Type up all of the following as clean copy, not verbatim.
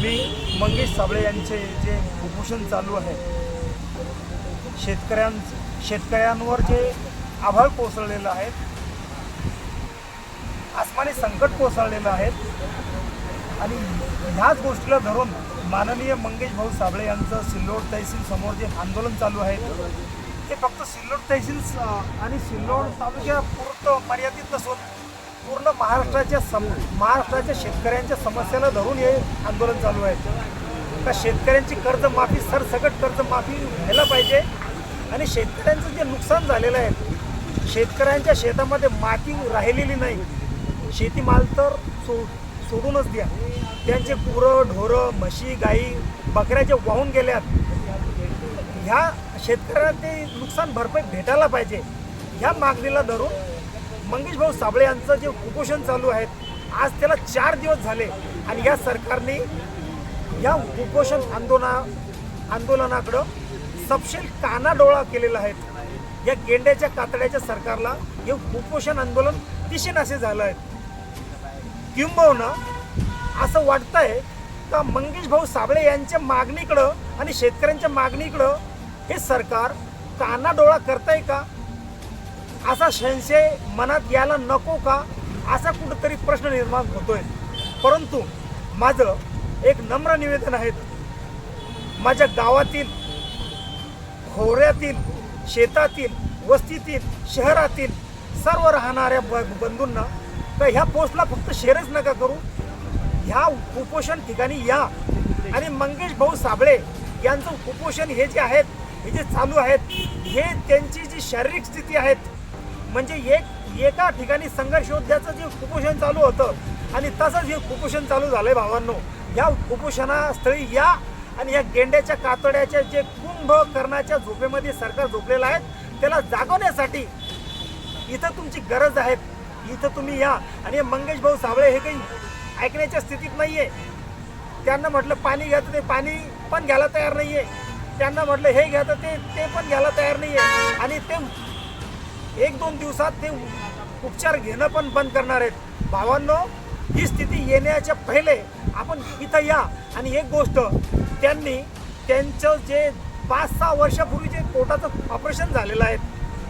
मी मंगेश साबळे यांचे जे उपोषण चालू आहे, शेतकऱ्यांवर जे आभाळ कोसळलेलं आहे, आसमानी संकट कोसळलेलं आहे आणि ह्याच गोष्टीला धरून माननीय मंगेश भाऊ साबळे यांचं सिल्लोड तहसील समोर जे आंदोलन चालू आहे ते फक्त सिल्लोड तहसील आणि सिल्लोड तालुक्यापुरतं मर्यादित नसून पूर्ण महाराष्ट्राच्या शेतकऱ्यांच्या समस्याला धरून हे आंदोलन चालू आहे। तर शेतकऱ्यांची कर्जमाफी सरसकट कर्जमाफी व्हायला पाहिजे आणि शेतकऱ्यांचं जे नुकसान झालेलं आहे, शेतकऱ्यांच्या शेतामध्ये माती राहिलेली नाही, शेतीमाल तर सोडूनच द्या, त्यांचे गुरं ढोरं म्हशी गाई बकऱ्या जे वाहून गेल्यात, ह्या शेतकऱ्यांना ते नुकसान भरपाई भेटायला पाहिजे। ह्या मागणीला धरून मंगेश भाऊ साबळे यांचं जे उपोषण चालू आहे, आज त्याला 4 दिवस झाले आणि या सरकारने या उपोषण आंदोलनाकडं सपशेल कानाडोळा केलेला आहे। या गेंड्याच्या कातड्याच्या सरकारला हे उपोषण आंदोलन दिसेनासे झालं आहे। किंबहुना असं वाटतंय का मंगेश भाऊ साबळे यांच्या मागणीकडं आणि शेतकऱ्यांच्या मागणीकडं हे सरकार कानाडोळा करतंय का, असा संशय मनात यायला नको का, असा कुठंतरी प्रश्न निर्माण होतोय। परंतु माझं एक नम्र निवेदन आहे, माझ्या गावातील खोऱ्यातील शेतातील वस्तीतील शहरातील सर्व राहणाऱ्या बंधूंना तर ह्या पोस्टला फक्त शेअरच नका करू, ह्या उपोषण ठिकाणी या आणि मंगेश भाऊ साबळे यांचं उपोषण हे जे आहेत, हे जे चालू आहेत, हे त्यांची जी शारीरिक स्थिती आहेत, म्हणजे एका ठिकाणी संघर्ष योद्ध्याचं जे उपोषण चालू होतं आणि तसंच हे उपोषण चालू झालंय। भावांनो, या उपोषणास्थळी या आणि या गेंड्याच्या कातड्याच्या जे कुंभकर्णाच्या झोपेमध्ये सरकार झोपलेलं आहे, त्याला जागवण्यासाठी इथं तुमची गरज आहे, इथं तुम्ही या। आणि मंगेश भाऊ साबळे हे काही ऐकण्याच्या स्थितीत नाही आहे। त्यांना म्हटलं पाणी घ्या तर ते पाणी पण घ्यायला तयार नाही आहे, त्यांना म्हटलं हे घ्या तर ते पण घ्यायला तयार नाही आहे आणि ते 1-2 दिवसात ते उपचार घेणं पण बंद करणार आहेत। भावांनो, ही स्थिती येण्याच्या पहिले आपण इथं या आणि एक गोष्ट, त्यांचं जे 5-6 वर्षापूर्वी जे पोटाचं ऑपरेशन झालेलं आहे,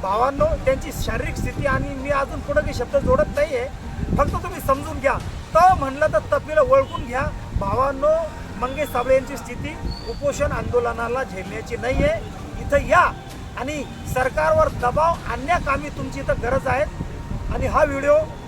भावांनो, त्यांची शारीरिक स्थिती आणि मी अजून पुढे काही शब्द जोडत नाही आहे, फक्त तुम्ही समजून घ्या। तर म्हणलं तर तपीला ओळखून घ्या। भावांनो, मंगेश साबळे यांची स्थिती उपोषण आंदोलनाला झेलण्याची नाही आहे। इथं या आणि सरकारवर दबाव आणण्याकामी तुमची इथं गरज आहे। आणि हा व्हिडिओ